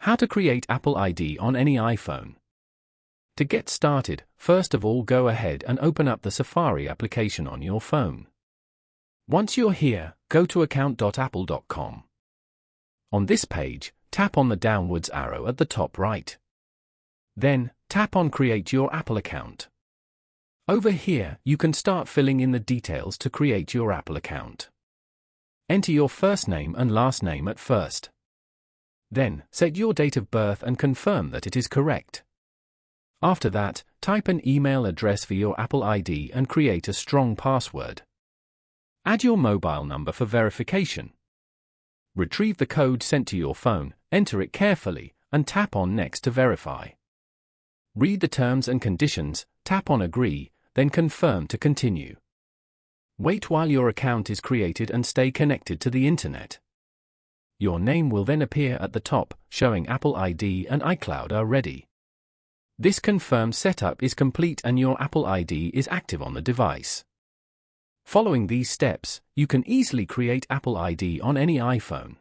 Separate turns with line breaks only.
How to create Apple ID on any iPhone. To get started, first of all go ahead and open up the Safari application on your phone. Once you're here, go to account.apple.com. On this page, tap on the downwards arrow at the top right. Then, tap on Create Your Apple Account. Over here, you can start filling in the details to create your Apple account. Enter your first name and last name at first. Then, set your date of birth and confirm that it is correct. After that, type an email address for your Apple ID and create a strong password. Add your mobile number for verification. Retrieve the code sent to your phone, enter it carefully, and tap on Next to verify. Read the terms and conditions, tap on Agree, then confirm to continue. Wait while your account is created and stay connected to the internet. Your name will then appear at the top, showing Apple ID and iCloud are ready. This confirms setup is complete and your Apple ID is active on the device. Following these steps, you can easily create Apple ID on any iPhone.